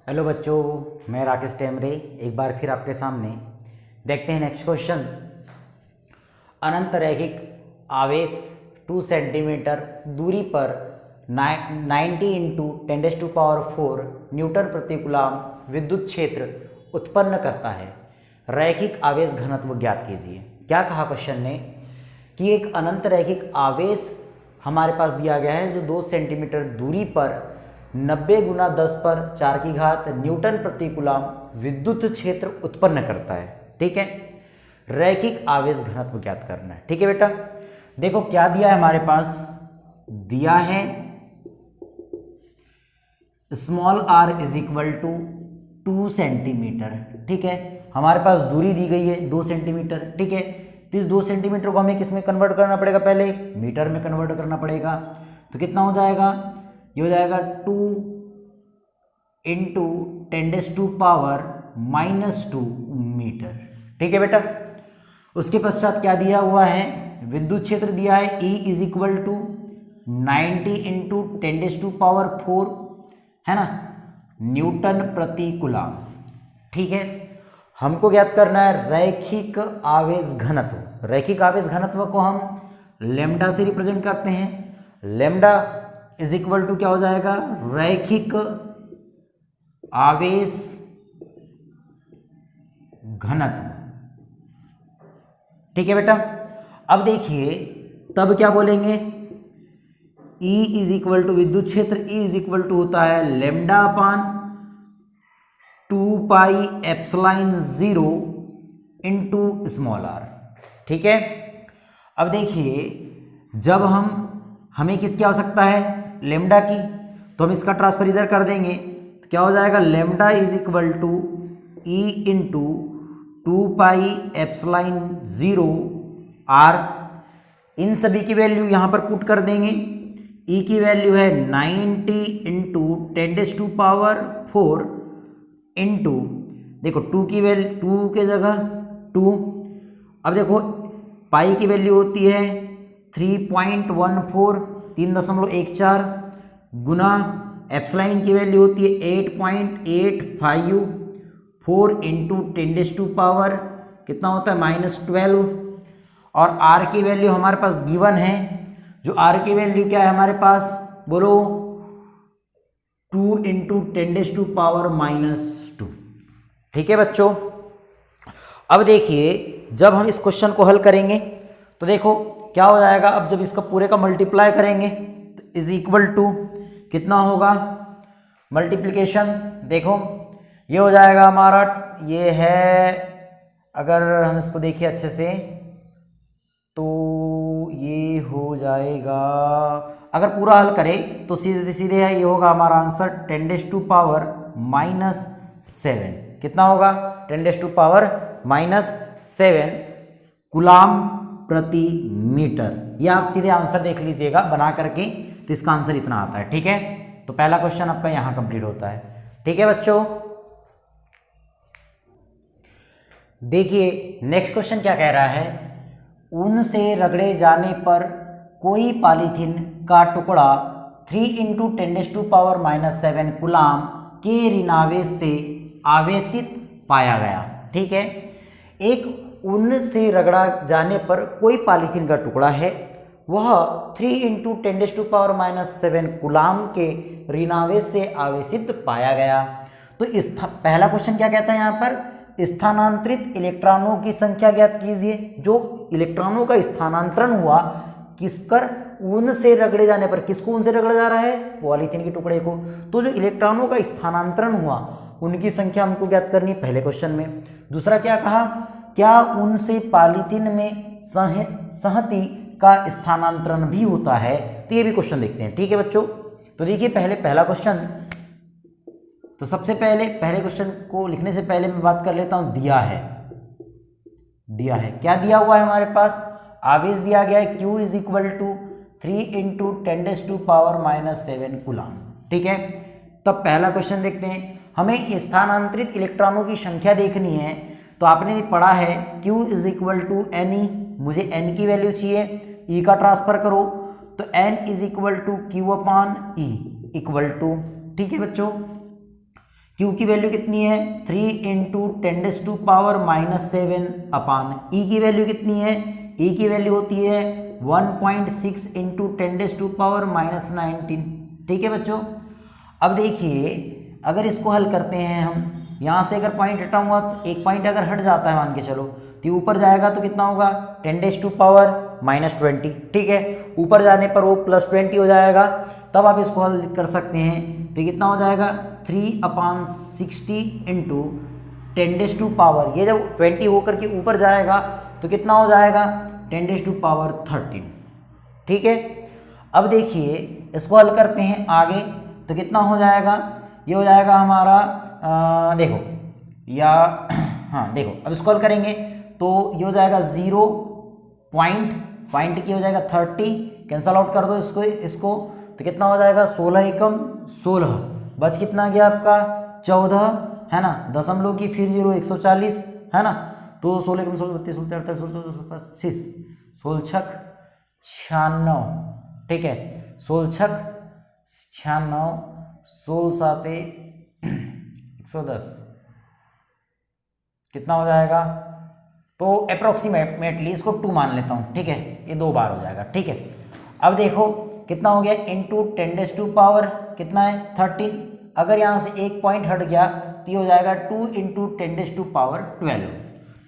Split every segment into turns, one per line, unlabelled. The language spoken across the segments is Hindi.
हेलो बच्चों, मैं राकेश टेमरे एक बार फिर आपके सामने। देखते हैं नेक्स्ट क्वेश्चन। अनंत रैखिक आवेश 2 सेंटीमीटर दूरी पर 90 इंटू 10⁴ न्यूटन प्रति कूलम विद्युत क्षेत्र उत्पन्न करता है। रैखिक आवेश घनत्व ज्ञात कीजिए। क्या कहा क्वेश्चन ने कि एक अनंत रैखिक आवेश हमारे पास दिया गया है जो 2 सेंटीमीटर दूरी पर 90 × 10⁴ न्यूटन प्रति कूलम विद्युत क्षेत्र उत्पन्न करता है। ठीक है, रैखिक आवेश घनत्व ज्ञात करना है। ठीक है बेटा, देखो क्या दिया है हमारे पास। दिया है स्मॉल r = 2 सेंटीमीटर। ठीक है, हमारे पास दूरी दी गई है 2 सेंटीमीटर। ठीक है, तो इस 2 सेंटीमीटर को हमें किस में कन्वर्ट करना पड़ेगा, पहले मीटर में कन्वर्ट करना पड़ेगा। तो कितना हो जाएगा, ये हो जाएगा 2 × 10⁻² मीटर। ठीक है बेटा, उसके पश्चात क्या दिया हुआ है, विद्युत क्षेत्र दिया है E = 90 × 10⁴ है ना, न्यूटन प्रति कूलम। ठीक है, हमको ज्ञात करना है रैखिक आवेश घनत्व। रैखिक आवेश घनत्व को हम लैम्डा से रिप्रेजेंट करते हैं। लैम्डा = क्या हो जाएगा, रैखिक आवेश घनत्व। ठीक है बेटा, अब देखिए तब क्या बोलेंगे, E = विद्युत क्षेत्र E = होता है λ/2πε0 × स्मॉल r। ठीक है, अब देखिए जब हमें किसकी आवश्यकता है, लैम्डा की, तो हम इसका ट्रांसफर इधर कर देंगे तो क्या हो जाएगा, λ = E × 2πε0 r। इन सभी की वैल्यू यहाँ पर पुट कर देंगे। E की वैल्यू है 90 × 10⁴ इंटू, देखो 2 की वैल्यू 2 के जगह 2। अब देखो पाई की वैल्यू होती है 3.14 3.14 गुना एप्सिलॉन की वैल्यू होती है 8.854 × 10⁻, कितना होता है -12। और r की वैल्यू हमारे पास गिवन है, जो r की वैल्यू क्या है हमारे पास, बोलो 2 × 10⁻²। ठीक है बच्चों, अब देखिए जब हम इस क्वेश्चन को हल करेंगे तो देखो क्या हो जाएगा। अब जब इसका पूरे का मल्टीप्लाई करेंगे तो = कितना होगा, मल्टीप्लिकेशन देखो ये हो जाएगा हमारा, ये है, अगर हम इसको देखिए अच्छे से तो ये हो जाएगा, अगर पूरा हल करें तो सीधे सीधे है, ये होगा हमारा आंसर 10⁻⁻7। कितना होगा, 10⁻⁻7 कूलम प्रति मीटर। ये आप सीधे आंसर देख लीजिएगा बना करके, तो इसका आंसर इतना आता है। ठीक है, तो पहला क्वेश्चन आपका यहां कंप्लीट होता है। ठीक है बच्चों, देखिए नेक्स्ट क्वेश्चन क्या कह रहा है, ऊन से रगड़े जाने पर कोई पॉलीथीन का टुकड़ा 3 × 10⁻⁻7 कूलम के ऋणावेश से आवेशित पाया गया। ठीक है, एक ऊन से रगड़ा जाने पर कोई पॉलीथीन का टुकड़ा है, वह 3 × 10⁻7 कूलम के ऋणावेश से आवेशित पाया गया। तो पहला क्वेश्चन क्या कहता है यहाँ पर, स्थानांतरित इलेक्ट्रॉनों की संख्या ज्ञात कीजिए। जो इलेक्ट्रॉनों का स्थानांतरण हुआ किस पर, ऊन से रगड़े जाने पर। किसको ऊन से रगड़ा जा रहा है, पॉलीथीन के टुकड़े को। तो जो इलेक्ट्रॉनों का स्थानांतरण हुआ उनकी संख्या हमको ज्ञात करनी है पहले क्वेश्चन में। दूसरा क्या कहा, क्या ऊन से पॉलीथीन में संहति का स्थानांतरण भी होता है, तो ये भी क्वेश्चन देखते हैं। ठीक है बच्चों, तो देखिए पहले पहला क्वेश्चन, तो सबसे पहले पहले क्वेश्चन को लिखने से पहले मैं बात कर लेता हूं। दिया है क्या दिया हुआ है हमारे पास, आवेश दिया गया है Q = 3 × 10⁻⁻7 कूलम। ठीक है, तब पहला क्वेश्चन देखते हैं। हमें स्थानांतरित इलेक्ट्रॉनों की संख्या देखनी है, तो आपने पढ़ा है Q = Ne, मुझे n की वैल्यू चाहिए, E का ट्रांसफर करो तो n = Q/E = ठीक है बच्चों, Q की वैल्यू कितनी है 3 इंटू 10⁻⁻7 अपान E की वैल्यू कितनी है, E की वैल्यू होती है 1.6 इंटू 10⁻⁻19। ठीक है बच्चों। अब देखिए अगर इसको हल करते हैं हम, यहाँ से अगर पॉइंट हटा हुआ तो एक पॉइंट अगर हट जाता है मान के चलो तो ऊपर जाएगा तो कितना होगा 10⁻⁻20। ठीक है, ऊपर जाने पर वो +20 हो जाएगा, तब आप इसको हल कर सकते हैं तो कितना हो जाएगा 3/60 इंटू 10⁻, ये जब 20 होकर के ऊपर जाएगा तो कितना हो जाएगा 10⁻13। ठीक है, अब देखिए इसको हल करते हैं आगे तो कितना हो जाएगा, ये हो जाएगा हमारा देखो या हाँ देखो अब इसको हल करेंगे तो ये हो जाएगा 0 पॉइंट की हो जाएगा 30, कैंसल आउट कर दो इसको तो कितना हो जाएगा 16 एकम 16, बच कितना गया आपका 14 है ना, दशमलव की फिर 0 140 है ना, तो 16 एकम 16 32 16 48 16 25 16 96। ठीक है, 16 96 16 110 कितना हो जाएगा, तो अप्रोक्सीमेटली इसको 2 मान लेता हूँ। ठीक है, ये 2 बार हो जाएगा। ठीक है, अब देखो कितना हो गया इंटू 10⁻, कितना है 13, अगर यहाँ से एक पॉइंट हट गया तो ये हो जाएगा 2 इंटू 10⁻12।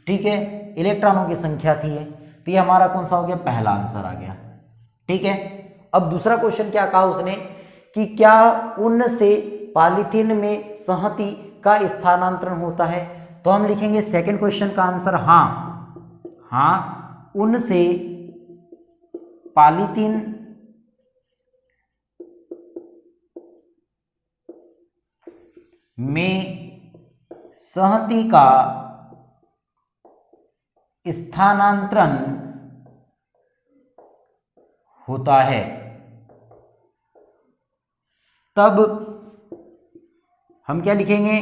ठीक है, इलेक्ट्रॉनों की संख्या थी ये, तो ये हमारा कौन सा हो गया, पहला आंसर आ गया। ठीक है, अब दूसरा क्वेश्चन क्या कहा उसने कि क्या उन से पॉलीथीन में संहति का स्थानांतरण होता है, तो हम लिखेंगे सेकंड क्वेश्चन का आंसर हाँ, उन से पॉलीथीन में संहति का स्थानांतरण होता है, तब हम क्या लिखेंगे,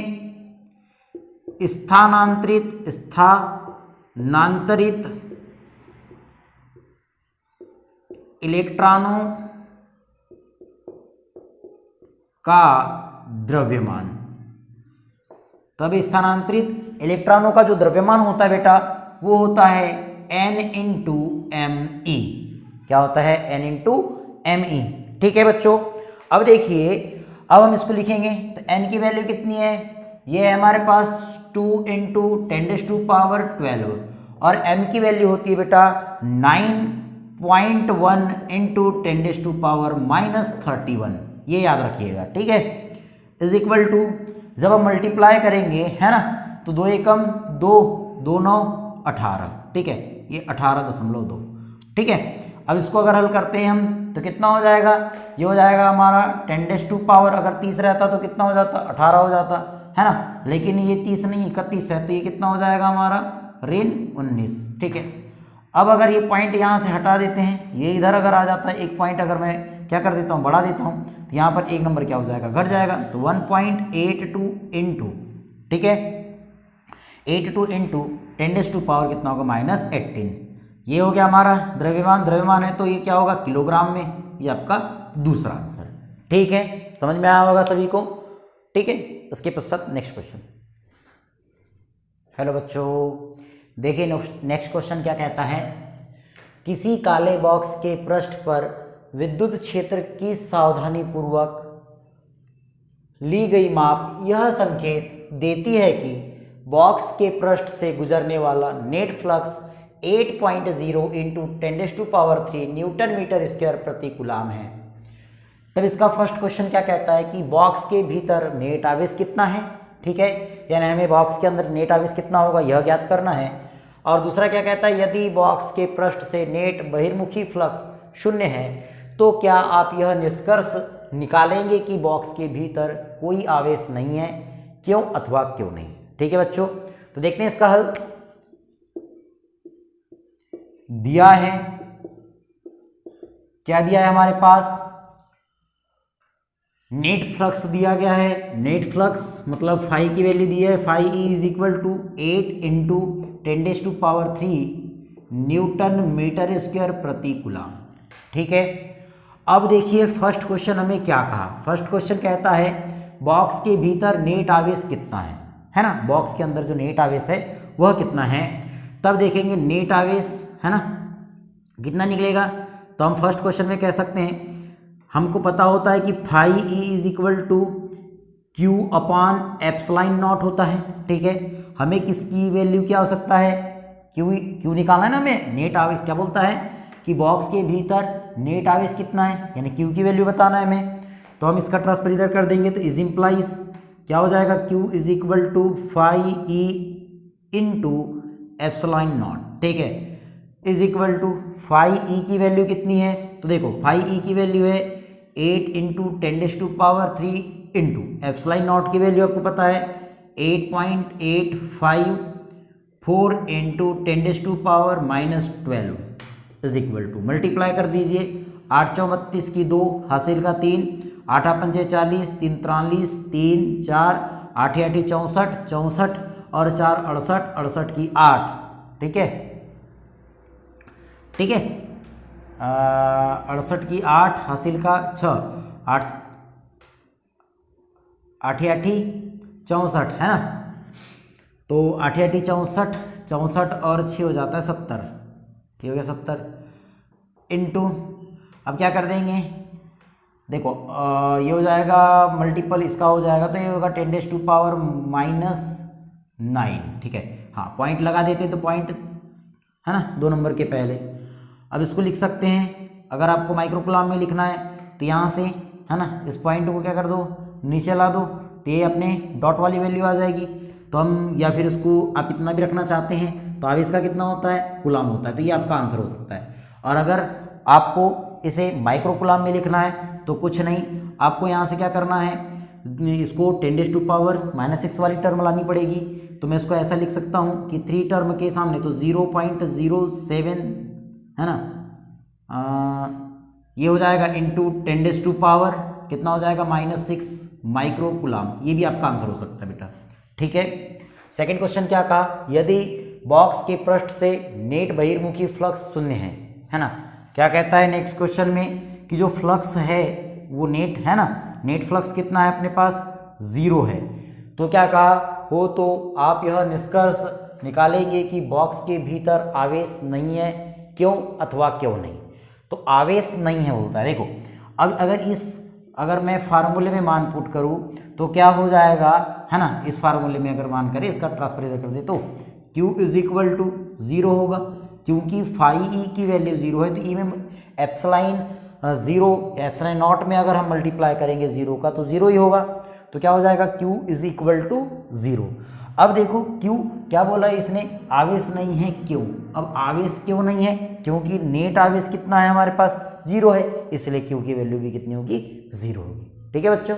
स्थानांतरित इलेक्ट्रॉनों का द्रव्यमान। तब स्थानांतरित इलेक्ट्रॉनों का जो द्रव्यमान होता है बेटा वो होता है N/me। क्या होता है, N/me। ठीक है बच्चों, अब देखिए अब हम इसको लिखेंगे तो n की वैल्यू कितनी है, ये है हमारे पास 2 इंटू 10⁻12 और m की वैल्यू होती है बेटा 9.1 इंटू 10⁻31, ये याद रखिएगा। ठीक है, इज इक्वल टू जब हम मल्टीप्लाई करेंगे है ना तो 2 एकम 2 2 9 18। ठीक है, ये 18.2। ठीक है, अब इसको अगर हल करते हैं हम तो कितना हो जाएगा, ये हो जाएगा हमारा 10⁻, अगर 30 रहता तो कितना हो जाता 18 हो जाता है ना, लेकिन ये 30 नहीं 31 है तो ये कितना हो जाएगा हमारा ऋण 19। ठीक है, अब अगर ये पॉइंट यहाँ से हटा देते हैं, ये इधर अगर आ जाता है एक पॉइंट अगर मैं क्या कर देता हूँ बढ़ा देता हूँ तो यहाँ पर एक नंबर क्या हो जाएगा घट जाएगा, तो 1.82 इंटू, ठीक है 82 इंटू 10⁻, कितना होगा -18। ये हो गया हमारा द्रव्यमान है तो ये क्या होगा किलोग्राम में, ये आपका दूसरा आंसर। ठीक है, समझ में आया होगा सभी को। ठीक है, इसके पश्चात नेक्स्ट क्वेश्चन। हेलो बच्चों, देखिए नेक्स्ट क्वेश्चन क्या कहता है, किसी काले बॉक्स के पृष्ठ पर विद्युत क्षेत्र की सावधानीपूर्वक ली गई माप यह संकेत देती है कि बॉक्स के पृष्ठ से गुजरने वाला net flux 8.0 into 10⁻³ newton metre square प्रति कूलाम है। तब इसका फर्स्ट क्वेश्चन क्या कहता है कि बॉक्स के भीतर नेट आवेश कितना है। ठीक है, यानी हमें बॉक्स के अंदर नेट आवेश कितना होगा यह ज्ञात करना है। और दूसरा क्या कहता है, यदि बॉक्स के पृष्ठ से नेट बहिर्मुखी फ्लक्स 0 है तो क्या आप यह निष्कर्ष निकालेंगे कि बॉक्स के भीतर कोई आवेश नहीं है, क्यों अथवा क्यों नहीं। ठीक है बच्चों, तो देखते हैं इसका हल। दिया है, क्या दिया है हमारे पास, नेट फ्लक्स दिया गया है। नेट फ्लक्स मतलब फाई की वैल्यू दी है, phi is equal to 8 into 10⁻³ newton metre square प्रति कूलाम। ठीक है, अब देखिए फर्स्ट क्वेश्चन हमें क्या कहा। फर्स्ट क्वेश्चन कहता है बॉक्स के भीतर नेट आवेश कितना है ना, बॉक्स के अंदर जो नेट आवेश है वह कितना है, तब देखेंगे नेट आवेश है ना कितना निकलेगा। तो हम फर्स्ट क्वेश्चन में कह सकते हैं, हमको पता होता है कि phi E is equal to Q upon epsilon naught होता है, ठीक है। हमें किसकी वैल्यू क्या हो सकता है, क्यू निकालना है ना हमें, नेट आवेश क्या बोलता है कि बॉक्स के भीतर नेट आवेश कितना है, यानी क्यू की वैल्यू बताना है हमें। तो हम इसका ट्रांसफर इधर कर देंगे, तो इज इम्प्लाइज क्या हो जाएगा, Q is equal to phi E into epsilon naught, ठीक है, is equal to phi E की वैल्यू कितनी है, तो देखो फाई ई की वैल्यू है 8 इंटू 10⁻³ इंटू एप्सिलॉन नॉट की वैल्यू आपको पता है 8.854 into 10⁻⁻12 is equal to, multiply कर दीजिए, 8 चौ 32 की 2 हासिल का 3, 8 पंजे 40, 3 43, 3 4, 8 8 64, 64 और 4 68, 68 की 8, ठीक है, ठीक है, 68 की 8 हासिल का 6, 8 8 64 है ना, तो 8 8 64, 64 और 6 हो जाता है 70, ठीक हो गया 70 इंटू, अब क्या कर देंगे, देखो ये हो जाएगा मल्टीपल इसका हो जाएगा, तो ये होगा 10⁻⁻9, ठीक है। हाँ पॉइंट लगा देते तो पॉइंट है ना 2 नंबर के पहले। अब इसको लिख सकते हैं, अगर आपको माइक्रोकुलाम में लिखना है तो यहाँ से है ना इस पॉइंट को क्या कर दो, नीचे ला दो, तो ये अपने डॉट वाली वैल्यू आ जाएगी। तो हम या फिर इसको आप इतना भी रखना चाहते हैं तो आवेश का कितना होता है, कुलाम होता है, तो ये आपका आंसर हो सकता है। और अगर आपको इसे माइक्रोकुलाम में लिखना है तो कुछ नहीं, आपको यहाँ से क्या करना है, इसको 10⁻⁻6 वाली टर्म लानी पड़ेगी। तो मैं इसको ऐसा लिख सकता हूँ कि 3 टर्म के सामने तो 0.07 है ना, ये हो जाएगा इंटू 10⁻, कितना हो जाएगा -6 माइक्रोकुलाम, ये भी आपका आंसर हो सकता है बेटा, ठीक है। सेकंड क्वेश्चन क्या कहा, यदि बॉक्स के पृष्ठ से नेट बहिर्मुखी फ्लक्स शून्य है ना, क्या कहता है नेक्स्ट क्वेश्चन में कि जो फ्लक्स है वो नेट है ना, नेट फ्लक्स कितना है अपने पास 0 है। तो क्या कहा हो, तो आप यह निष्कर्ष निकालेंगे कि बॉक्स के भीतर आवेश नहीं है, क्यों अथवा क्यों नहीं। तो आवेश नहीं है बोलता है, देखो अब अगर मैं फार्मूले में मान पुट करूं तो क्या हो जाएगा है ना, इस फार्मूले में अगर मान करें इसका ट्रांसफर इधर कर दे तो Q इज इक्वल टू 0 होगा, क्योंकि फाई ई की वैल्यू 0 है, तो ई में एप्सिलॉन 0 एप्सिलॉन नॉट में अगर हम मल्टीप्लाई करेंगे 0 का तो 0 ही होगा। तो क्या हो जाएगा, Q इज इक्वल टू 0। अब देखो Q क्या बोला है इसने, आवेश नहीं है, क्यों, अब आवेश क्यों नहीं है, क्योंकि नेट आवेश कितना है हमारे पास 0 है, इसलिए Q की वैल्यू भी कितनी होगी 0 होगी, ठीक है बच्चों।